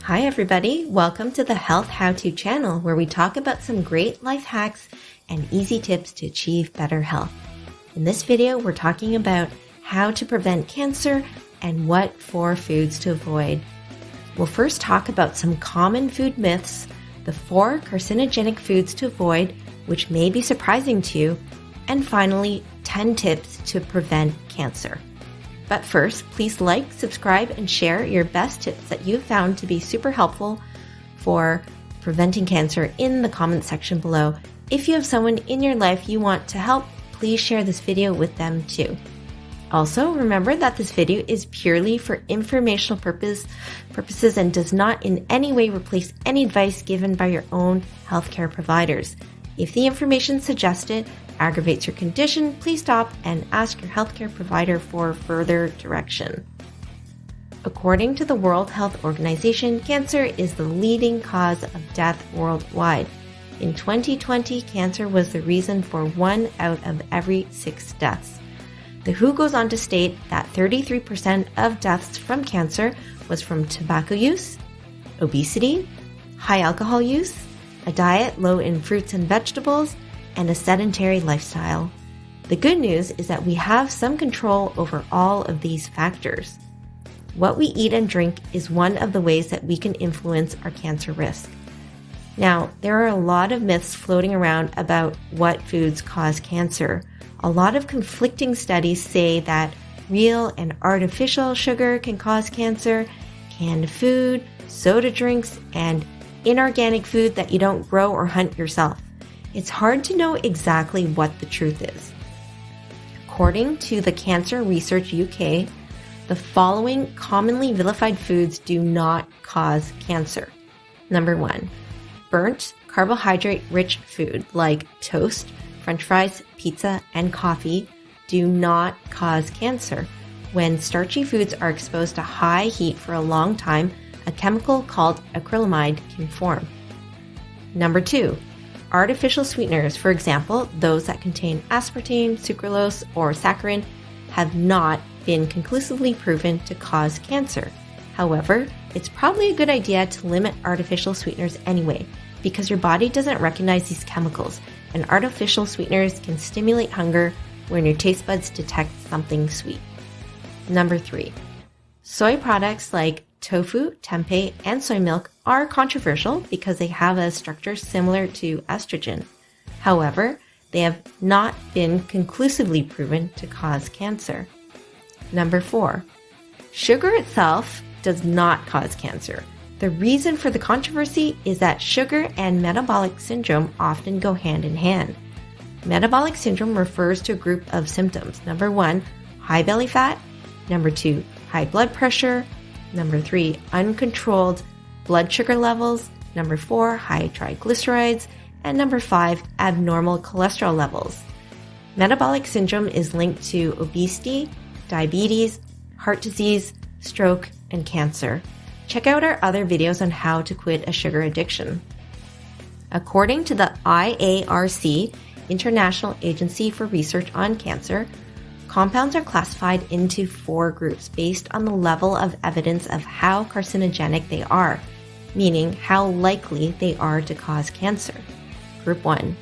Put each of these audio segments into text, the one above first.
Hi everybody, welcome to the Health How-To channel where we talk about some great life hacks and easy tips to achieve better health. In this video, we're talking about how to prevent cancer and what 4 foods to avoid. We'll first talk about some common food myths, the 4 carcinogenic foods to avoid, which may be surprising to you, and finally, 10 tips to prevent cancer. But first, please like, subscribe, and share your best tips that you've found to be super helpful for preventing cancer in the comment section below. If you have someone in your life you want to help, please share this video with them too. Also, remember that this video is purely for informational purposes and does not in any way replace any advice given by your own healthcare providers. If the information suggested aggravates your condition, please stop and ask your healthcare provider for further direction. According to the World Health Organization, cancer is the leading cause of death worldwide. In 2020, cancer was the reason for 1 out of every 6 deaths. The WHO goes on to state that 33% of deaths from cancer was from tobacco use, obesity, high alcohol use, a diet low in fruits and vegetables, and a sedentary lifestyle. The good news is that we have some control over all of these factors. What we eat and drink is one of the ways that we can influence our cancer risk. Now, there are a lot of myths floating around about what foods cause cancer. A lot of conflicting studies say that real and artificial sugar can cause cancer, canned food, soda drinks, and inorganic food that you don't grow or hunt yourself. It's hard to know exactly what the truth is. According to the Cancer Research UK, the following commonly vilified foods do not cause cancer. Number 1, burnt carbohydrate-rich food like toast, French fries, pizza, and coffee do not cause cancer. When starchy foods are exposed to high heat for a long time, a chemical called acrylamide can form. Number 2, artificial sweeteners, for example, those that contain aspartame, sucralose, or saccharin, have not been conclusively proven to cause cancer. However, it's probably a good idea to limit artificial sweeteners anyway, because your body doesn't recognize these chemicals, and artificial sweeteners can stimulate hunger when your taste buds detect something sweet. Number 3, soy products like tofu, tempeh, and soy milk are controversial because they have a structure similar to estrogen. However, they have not been conclusively proven to cause cancer. Number 4, sugar itself does not cause cancer. The reason for the controversy is that sugar and metabolic syndrome often go hand in hand. Metabolic syndrome refers to a group of symptoms. Number 1, high belly fat. Number 2, high blood pressure. Number 3, uncontrolled blood sugar levels. Number 4, high triglycerides. And number 5, abnormal cholesterol levels. Metabolic syndrome is linked to obesity, diabetes, heart disease, stroke, and cancer. Check out our other videos on how to quit a sugar addiction. According to the IARC, International Agency for Research on Cancer, compounds are classified into 4 groups based on the level of evidence of how carcinogenic they are, meaning how likely they are to cause cancer. Group 1.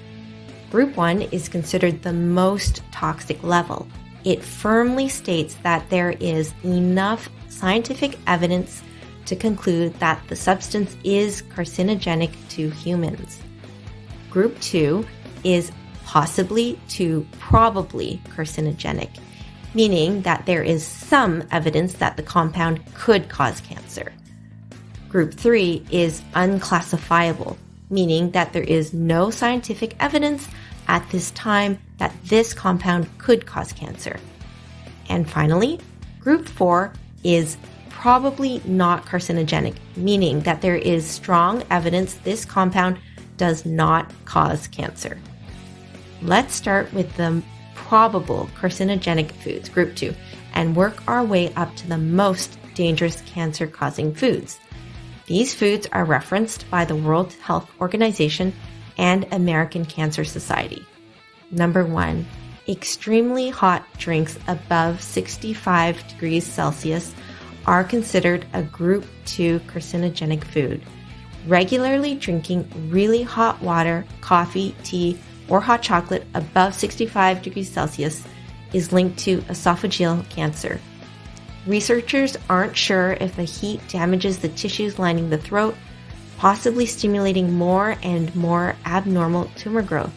Group 1 is considered the most toxic level. It firmly states that there is enough scientific evidence to conclude that the substance is carcinogenic to humans. Group 2 is possibly to probably carcinogenic, meaning that there is some evidence that the compound could cause cancer. Group 3 is unclassifiable, meaning that there is no scientific evidence at this time that this compound could cause cancer. And finally, Group 4 is probably not carcinogenic, meaning that there is strong evidence this compound does not cause cancer. Let's start with the probable carcinogenic foods, Group 2, and work our way up to the most dangerous cancer-causing foods. These foods are referenced by the World Health Organization and American Cancer Society. Number 1, extremely hot drinks above 65 degrees Celsius are considered a group 2 carcinogenic food. Regularly drinking really hot water, coffee, tea, or hot chocolate above 65 degrees Celsius is linked to esophageal cancer. Researchers aren't sure if the heat damages the tissues lining the throat, possibly stimulating more and more abnormal tumor growth.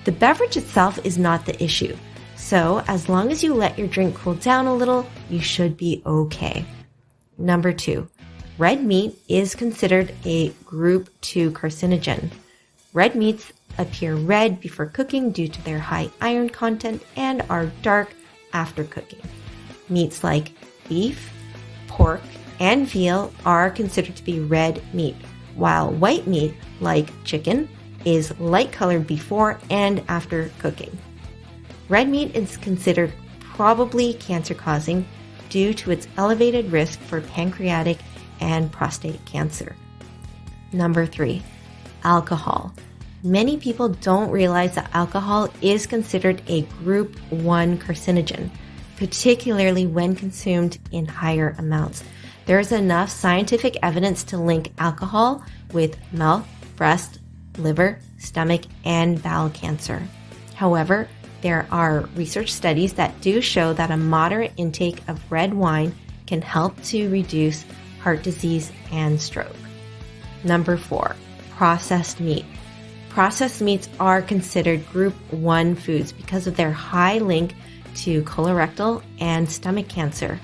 The beverage itself is not the issue, so as long as you let your drink cool down a little, you should be okay. Number 2, red meat is considered a group 2 carcinogen. Red meats appear red before cooking due to their high iron content and are dark after cooking. Meats like beef, pork, and veal are considered to be red meat, while white meat, like chicken, is light colored before and after cooking. Red meat is considered probably cancer-causing due to its elevated risk for pancreatic and prostate cancer. Number 3, alcohol. Many people don't realize that alcohol is considered a group 1 carcinogen, particularly when consumed in higher amounts. There is enough scientific evidence to link alcohol with mouth, breast, liver, stomach, and bowel cancer. However, there are research studies that do show that a moderate intake of red wine can help to reduce heart disease and stroke. Number 4, processed meat. Processed meats are considered group 1 foods because of their high link to colorectal and stomach cancer.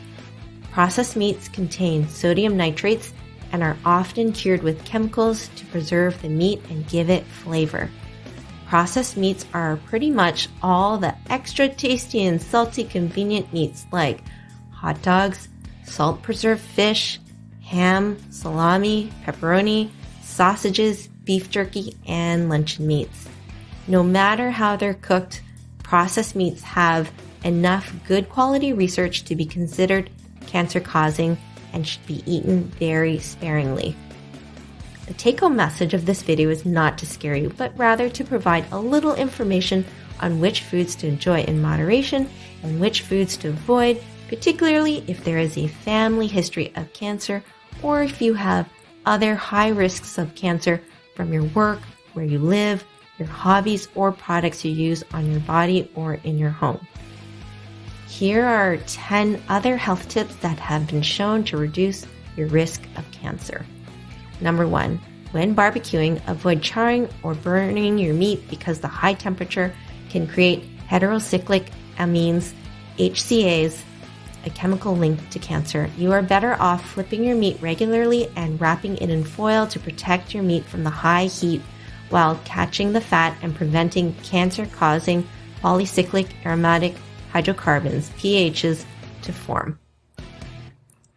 Processed meats contain sodium nitrates and are often cured with chemicals to preserve the meat and give it flavor. Processed meats are pretty much all the extra tasty and salty convenient meats like hot dogs, salt preserved fish, ham, salami, pepperoni, sausages, beef jerky, and luncheon meats. No matter how they're cooked, processed meats have enough good quality research to be considered cancer-causing and should be eaten very sparingly. The take-home message of this video is not to scare you, but rather to provide a little information on which foods to enjoy in moderation and which foods to avoid, particularly if there is a family history of cancer or if you have other high risks of cancer from your work, where you live, your hobbies, or products you use on your body or in your home. Here are 10 other health tips that have been shown to reduce your risk of cancer. Number 1, when barbecuing, avoid charring or burning your meat because the high temperature can create heterocyclic amines, HCAs, a chemical linked to cancer. You are better off flipping your meat regularly and wrapping it in foil to protect your meat from the high heat while catching the fat and preventing cancer-causing polycyclic aromatic hydrocarbons, PAHs, to form.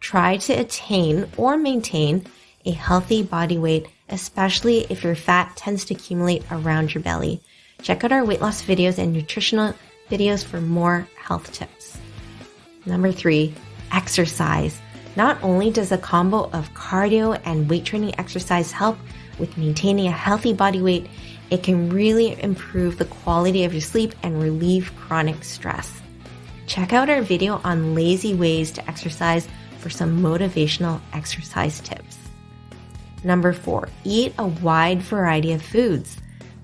Try to attain or maintain a healthy body weight, especially if your fat tends to accumulate around your belly. Check out our weight loss videos and nutritional videos for more health tips. Number 3, exercise. Not only does a combo of cardio and weight training exercise help with maintaining a healthy body weight, it can really improve the quality of your sleep and relieve chronic stress. Check out our video on lazy ways to exercise for some motivational exercise tips. Number 4, eat a wide variety of foods.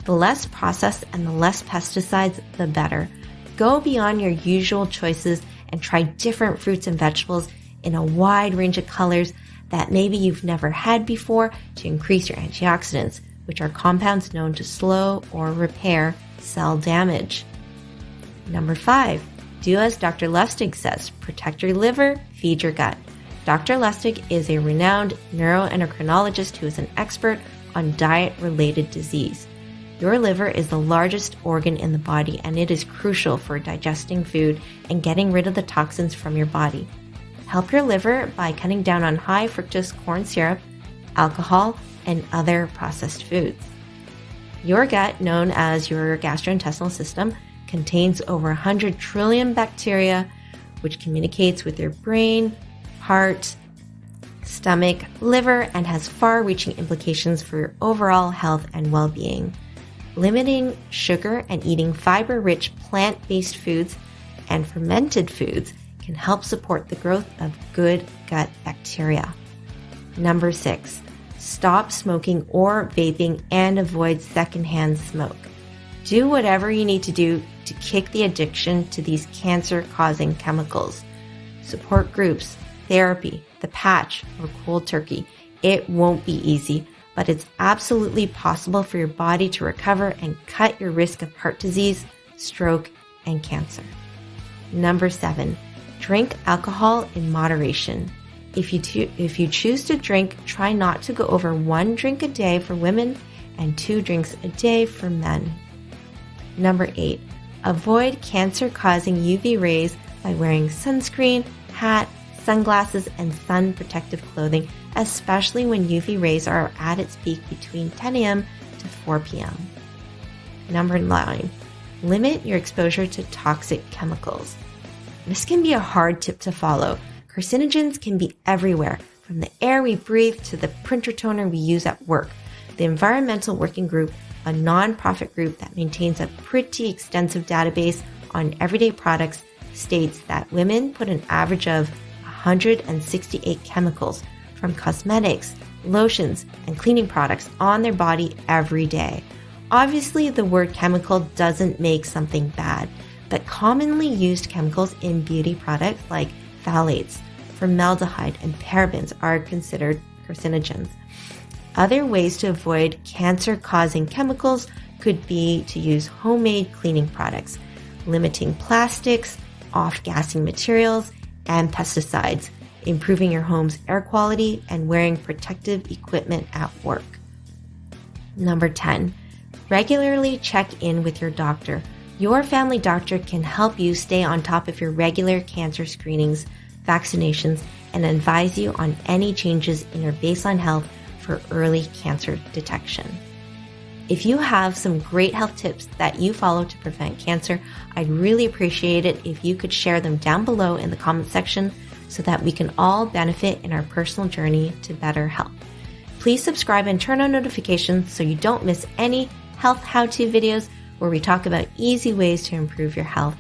The less processed and the less pesticides, the better. Go beyond your usual choices and try different fruits and vegetables in a wide range of colors that maybe you've never had before to increase your antioxidants, which are compounds known to slow or repair cell damage. Number 5, do as Dr. Lustig says, protect your liver, feed your gut. Dr. Lustig is a renowned neuroendocrinologist who is an expert on diet-related disease. Your liver is the largest organ in the body, and it is crucial for digesting food and getting rid of the toxins from your body. Help your liver by cutting down on high fructose corn syrup, alcohol, and other processed foods. Your gut, known as your gastrointestinal system, contains over 100 trillion bacteria, which communicates with your brain, heart, stomach, liver, and has far-reaching implications for your overall health and well-being. Limiting sugar and eating fiber-rich plant-based foods and fermented foods can help support the growth of good gut bacteria. Number 6, stop smoking or vaping and avoid secondhand smoke. Do whatever you need to do to kick the addiction to these cancer-causing chemicals. Support groups, therapy, the patch, or cold turkey. It won't be easy, but it's absolutely possible for your body to recover and cut your risk of heart disease, stroke, and cancer. Number 7, drink alcohol in moderation. If you choose to drink, try not to go over 1 drink a day for women and 2 drinks a day for men. Number 8, avoid cancer-causing UV rays by wearing sunscreen, hat, sunglasses, and sun protective clothing, especially when UV rays are at its peak between 10 a.m. to 4 p.m. Number 9, limit your exposure to toxic chemicals. This can be a hard tip to follow. Carcinogens can be everywhere, from the air we breathe to the printer toner we use at work. The Environmental Working Group, a non-profit group that maintains a pretty extensive database on everyday products, states that women put an average of 168 chemicals from cosmetics, lotions, and cleaning products on their body every day. Obviously, the word chemical doesn't make something bad, but commonly used chemicals in beauty products like phthalates, formaldehyde, and parabens are considered carcinogens. Other ways to avoid cancer-causing chemicals could be to use homemade cleaning products, limiting plastics, off-gassing materials, and pesticides, improving your home's air quality, and wearing protective equipment at work. Number 10, regularly check in with your doctor. Your family doctor can help you stay on top of your regular cancer screenings, vaccinations, and advise you on any changes in your baseline health for early cancer detection. If you have some great health tips that you follow to prevent cancer, I'd really appreciate it if you could share them down below in the comment section so that we can all benefit in our personal journey to better health. Please subscribe and turn on notifications so you don't miss any health how-to videos where we talk about easy ways to improve your health.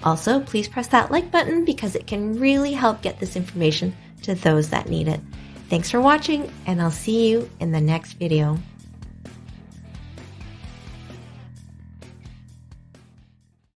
Also, please press that like button because it can really help get this information to those that need it. Thanks for watching, and I'll see you in the next video.